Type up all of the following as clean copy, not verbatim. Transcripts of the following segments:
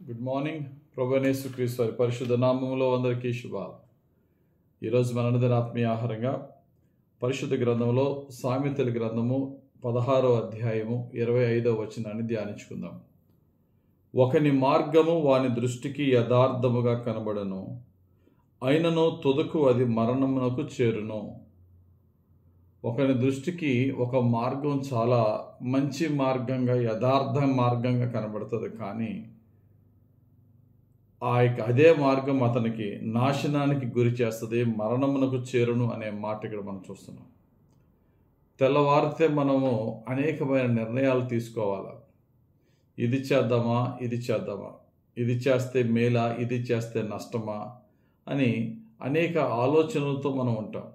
Good morning. ప్రభువైన యేసుక్రీస్తు వారి పరిశుద్ధ నామములో అందరికీ శుభాలు. ఈరోజు మన అనుదిన ఆత్మీయ ఆహారంగా పరిశుద్ధ గ్రంథంలో సామెతల గ్రంథము 16వ అధ్యాయము 25వ వచనాన్ని ధ్యానించుకుందాం. ఒకని మార్గము వాని దృష్టికి యథార్థముగా కనబడను, అయినను తుదకు అది మరణమునకు చేరును. ఒకని దృష్టికి ఒక మార్గం చాలా మంచి మార్గంగా, యథార్థ మార్గంగా కనబడుతుంది, కానీ అదే మార్గం అతనికి నాశనానికి గురి చేస్తుంది, మరణమునకు చేరును అనే మాట ఇక్కడ మనం చూస్తున్నాం. తెల్లవారితే మనము అనేకమైన నిర్ణయాలు తీసుకోవాలి. ఇది చేద్దామా, ఇది చేద్దామా, ఇది చేస్తే మేలా, ఇది చేస్తే నష్టమా అని అనేక ఆలోచనలతో మనం ఉంటాం.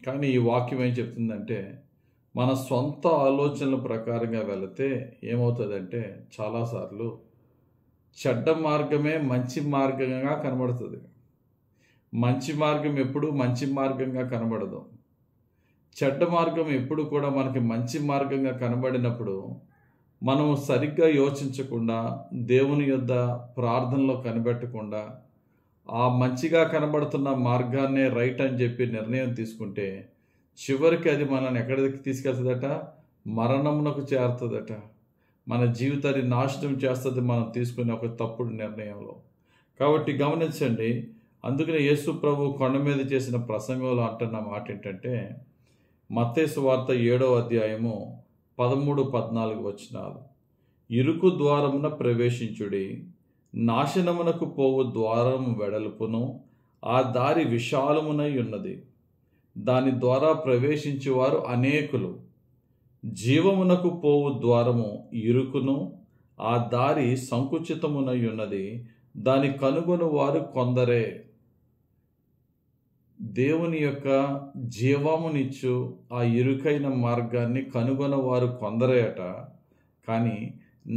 కానీ ఈ వాక్యం ఏం చెప్తుందంటే, మన సొంత ఆలోచనల ప్రకారంగా వెళితే ఏమవుతుందంటే చాలాసార్లు చెడ్డ మార్గమే మంచి మార్గంగా కనబడుతుంది. మంచి మార్గం ఎప్పుడు మంచి మార్గంగా కనబడదు. చెడ్డ మార్గం ఎప్పుడు కూడా మనకి మంచి మార్గంగా కనబడినప్పుడు మనము సరిగ్గా యోచించకుండా, దేవుని యొద్ద ప్రార్థనలో కనిపెట్టకుండా, ఆ మంచిగా కనబడుతున్న మార్గాన్నే రైట్ అని చెప్పి నిర్ణయం తీసుకుంటే చివరికి అది మనల్ని ఎక్కడికి తీసుకెళ్తుందట? మరణమునకు చేరుతుందట. మన జీవితాన్ని నాశనం చేస్తుంది మనం తీసుకునే ఒక తప్పుడు నిర్ణయంలో. కాబట్టి గమనించండి, అందుకనే యేసు ప్రభు కొండ మీద చేసిన ప్రసంగంలో అంటున్న మాట ఏంటంటే, మత్తయి సువార్త 7వ అధ్యాయము 13-14 వచనాలు. ఇరుకు ద్వారమున ప్రవేశించుడి, నాశనమునకు పోవు ద్వారము వెడల్పును, ఆ దారి విశాలమునై ఉన్నది, దాని ద్వారా ప్రవేశించేవారు అనేకులు. జీవమునకు పోవు ద్వారము ఇరుకును, ఆ దారి సంకుచితమునై ఉన్నది, దాని కనుగొను వారు కొందరే. దేవుని యొక్క జీవమునిచ్చు ఆ ఇరుకైన మార్గాన్ని కనుగొనవారు కొందరే అట. కానీ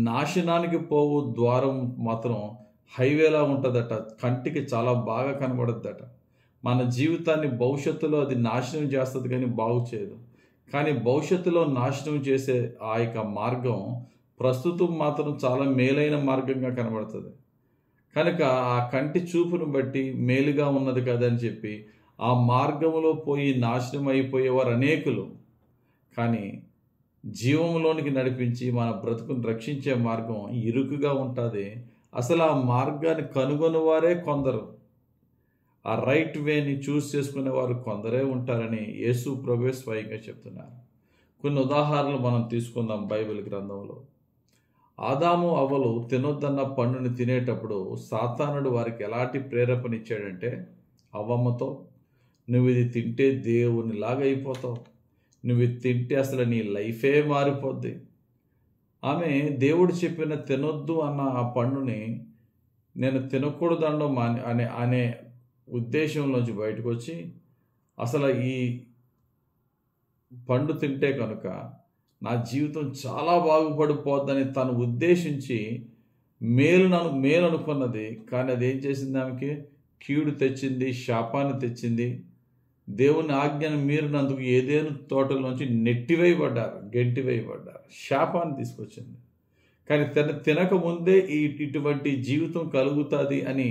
నాశనానికి పోవు ద్వారం మాత్రం హైవేలా ఉంటుందట, కంటికి చాలా బాగా కనబడుద్దట. మన జీవితాన్ని భవిష్యత్తులో అది నాశనం చేస్తుంది, కానీ బాగు చేయదు. కానీ భవిష్యత్తులో నాశనం చేసే ఆ యొక్క మార్గం ప్రస్తుతం మాత్రం చాలా మేలైన మార్గంగా కనబడుతుంది. కనుక ఆ కంటి చూపును బట్టి మేలుగా ఉన్నది కదని చెప్పి ఆ మార్గంలో పోయి నాశనం అయిపోయేవారు అనేకులు. కానీ జీవంలోనికి నడిపించి మన బ్రతుకును రక్షించే మార్గం ఇరుకుగా ఉంటుంది. అసలు ఆ మార్గాన్ని కనుగొని వారే కొందరు. ఆ రైట్ వేని చూస్ చేసుకునే వారు కొందరే ఉంటారని యేసు ప్రభువే స్వయంగా చెప్తున్నారు. కొన్ని ఉదాహరణలు మనం తీసుకుందాం బైబిల్ గ్రంథంలో. ఆదాము అవ్వలు తినొద్దన్న పండుని తినేటప్పుడు సాతానుడు వారికి ఎలాంటి ప్రేరేపణ ఇచ్చాడంటే, అవ్వమ్మతో, నువ్వు ఇది తింటే దేవునిలాగా అయిపోతావు, నువ్వు ఇది తింటే అసలు నీ లైఫే మారిపోద్ది. ఆమె దేవుడు చెప్పిన తినొద్దు అన్న ఆ పండుని నేను తినకూడదనో అనే ఉద్దేశంలోంచి బయటకు వచ్చి, అసలు ఈ పండు తింటే కనుక నా జీవితం చాలా బాగుపడిపోద్దని తను ఉద్దేశించి మేలు అనుకున్నది. కానీ అది ఏం చేసింది? ఆమెకి కీడు తెచ్చింది, శాపాన్ని తెచ్చింది. దేవుని ఆజ్ఞను మీరినందుకు ఏదేను తోటలోంచి నెట్టివేయబడ్డారు, గెంటివేయబడ్డారు, శాపాన్ని తీసుకొచ్చింది. కానీ తినకముందే ఇటువంటి జీవితం కలుగుతుంది అని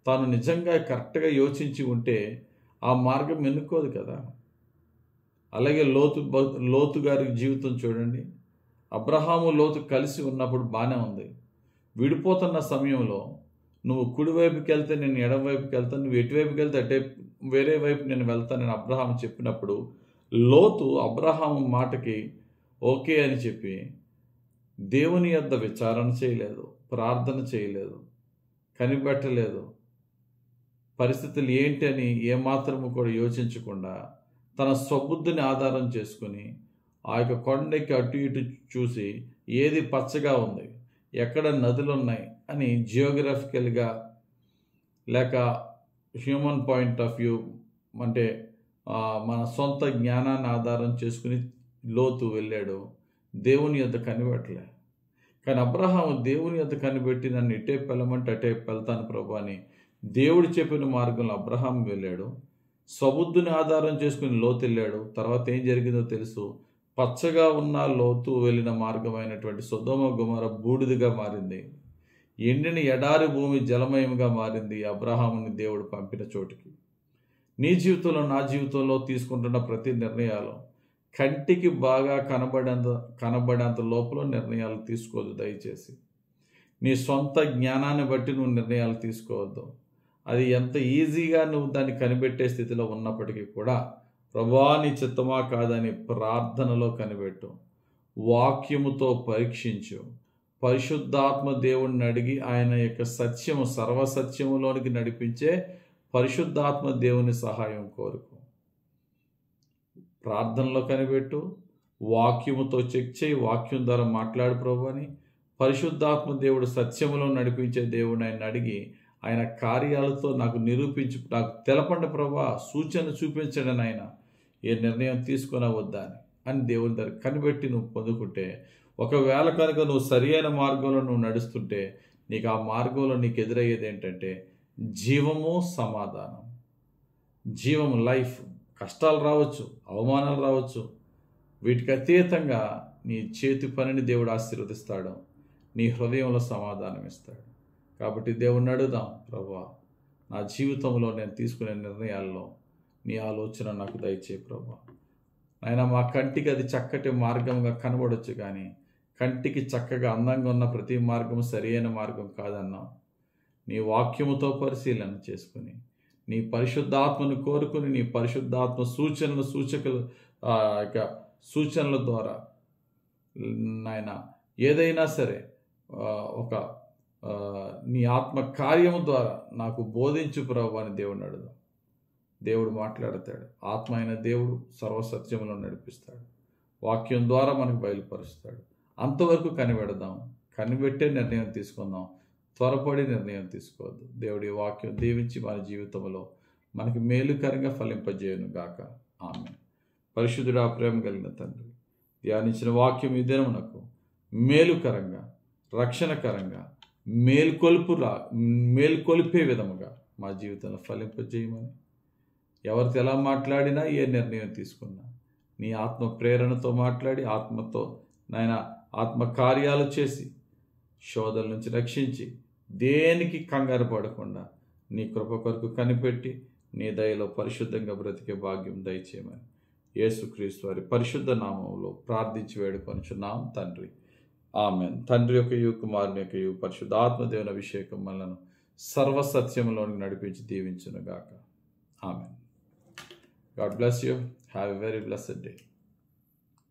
తాను నిజంగా కరెక్ట్గా యోచించి ఉంటే ఆ మార్గం ఎన్నుకోదు కదా. అలాగే లోతు గారి జీవితం చూడండి. అబ్రహాము లోతు కలిసి ఉన్నప్పుడు బాగానే ఉంది. విడిపోతున్న సమయంలో నువ్వు కుడివైపుకి వెళ్తే నేను ఎడమవైపుకి వెళ్తాను, నువ్వు ఎటువైపుకి వెళ్తే అటే వేరే వైపు నేను వెళ్తానని అబ్రహాము చెప్పినప్పుడు లోతు అబ్రహాము మాటకి ఓకే అని చెప్పి దేవుని యొద్ద విచారణ చేయలేదు, ప్రార్థన చేయలేదు, కనిపెట్టలేదు, పరిస్థితులు ఏంటి అని ఏమాత్రము కూడా యోచించకుండా తన స్వబుద్ధిని ఆధారం చేసుకుని ఆ యొక్క కొండకి అటు ఇటు చూసి ఏది పచ్చగా ఉంది, ఎక్కడ నదులు ఉన్నాయి అని జియోగ్రఫికల్గా లేక హ్యూమన్ పాయింట్ ఆఫ్ వ్యూ అంటే మన సొంత జ్ఞానాన్ని ఆధారం చేసుకుని లోతు వెళ్ళాడు. దేవుని యొద్ద కనిపెట్టలే. కానీ అబ్రహాము దేవుని యొద్ద కనిపెట్టి నన్ను ఇటే వెళ్ళమంటే అటే వెళ్తాను ప్రభు అని దేవుడు చెప్పిన మార్గంలో అబ్రహాం వెళ్ళాడు. స్వబుద్ధిని ఆధారం చేసుకుని లోతు వెళ్ళాడు. తర్వాత ఏం జరిగిందో తెలుసు. పచ్చగా ఉన్న లోతు వెళ్ళిన మార్గమైనటువంటి సొదొమ గొమొర్రా బూడిదగా మారింది. ఎండిన ఎడారి భూమి జలమయముగా మారింది అబ్రహాముని దేవుడు పంపిన చోటికి. నీ జీవితంలో, నా జీవితంలో తీసుకుంటున్న ప్రతి నిర్ణయాలు కంటికి బాగా కనబడేంత లోపల నిర్ణయాలు తీసుకోవద్దు. దయచేసి నీ సొంత జ్ఞానాన్ని బట్టి నువ్వు నిర్ణయాలు తీసుకోవద్దు. అది ఎంత ఈజీగా నువ్వు దాన్ని కనిపెట్టే స్థితిలో ఉన్నప్పటికీ కూడా ప్రభువా నీ చిత్తమా కాదని ప్రార్థనలో కనిపెట్టు, వాక్యముతో పరీక్షించు, పరిశుద్ధాత్మ దేవుణ్ణి అడిగి ఆయన యొక్క సత్యము, సర్వసత్యములోనికి నడిపించే పరిశుద్ధాత్మ దేవుని సహాయం కోరుకో. ప్రార్థనలో కనిపెట్టు, వాక్యముతో చెక్ చేయి, వాక్యం ద్వారా మాట్లాడు ప్రభు అని. పరిశుద్ధాత్మ దేవుడు సత్యములో నడిపించే దేవుడు ఆయన అడిగి ఆయన కార్యాలతో నాకు నిరూపించు, నాకు తెలపండి ప్రభా, సూచన చూపించండి ఆయన, ఏ నిర్ణయం తీసుకున్నా వద్దా అని దేవుని దగ్గర కనిపెట్టి నువ్వు పొందుకుంటే, ఒకవేళ కనుక నువ్వు సరి అయిన మార్గంలో నువ్వు నడుస్తుంటే నీకు ఆ మార్గంలో నీకు ఎదురయ్యేది ఏంటంటే జీవము, సమాధానం. జీవము, లైఫ్. కష్టాలు రావచ్చు, అవమానాలు రావచ్చు, వీటికి అతీతంగా నీ చేతి పనిని దేవుడు ఆశీర్వదిస్తాడు, నీ హృదయంలో సమాధానం ఇస్తాడు. కాబట్టి దేవుణ్ణి అడుగుదాం, ప్రభువా నా జీవితంలో నేను తీసుకునే నిర్ణయాల్లో నీ ఆలోచన నాకు దయచేయి ప్రభువా. ఆయన మా కంటికి అది చక్కటి మార్గంగా కనబడవచ్చు, కానీ కంటికి చక్కగా అందంగా ఉన్న ప్రతి మార్గం సరి అయిన మార్గం కాదన్నావు. నీ వాక్యముతో పరిశీలన చేసుకుని, నీ పరిశుద్ధాత్మను కోరుకుని, నీ పరిశుద్ధాత్మ సూచనల ద్వారా నాయన ఏదైనా సరే నీ ఆత్మ కార్యము ద్వారా నాకు బోధించు ప్రభు అని దేవుడిని అడుగుదాం. దేవుడు మాట్లాడతాడు. ఆత్మ అయిన దేవుడు సర్వసత్యములను నడిపిస్తాడు, వాక్యం ద్వారా మనకు బయలుపరుస్తాడు. అంతవరకు కనిపెడదాం, కనిపెట్టే నిర్ణయం తీసుకుందాం, త్వరపడి నిర్ణయం తీసుకోవద్దు. దేవుడి వాక్యం దీవించి మన జీవితంలో మనకి మేలుకరంగా ఫలింపజేయను గాక. ఆమేన్. పరిశుద్ధుడా, ప్రేమ కలిగిన తండ్రి, ధ్యానించిన వాక్యం ఈ దినమునకు మేలుకరంగా, రక్షణకరంగా, మేల్కొల్పే విధముగా మా జీవితంలో ఫలింపజేయమని, ఎవరితో ఎలా మాట్లాడినా, ఏ నిర్ణయం తీసుకున్నా నీ ఆత్మ ప్రేరణతో మాట్లాడి, ఆత్మతో నాయన ఆత్మ కార్యాలు చేసి, శోధల నుంచి రక్షించి, దేనికి కంగారు పడకుండా నీ కృప కొరకు కనిపెట్టి నీ దయలో పరిశుద్ధంగా బ్రతికే భాగ్యం దయచేయమని యేసుక్రీస్తు వారి పరిశుద్ధ నామములో ప్రార్థించి వేడుకొనుచున్నాం తండ్రి. ఆమేన్. తండ్రి యొక్క కుమారుని యొక్క పరిశుద్ధాత్మ దేవుని అభిషేకం మనలను సర్వసత్యంలోనికి నడిపించి దీవించును గాక. ఆమేన్. God bless you. Have a very blessed day.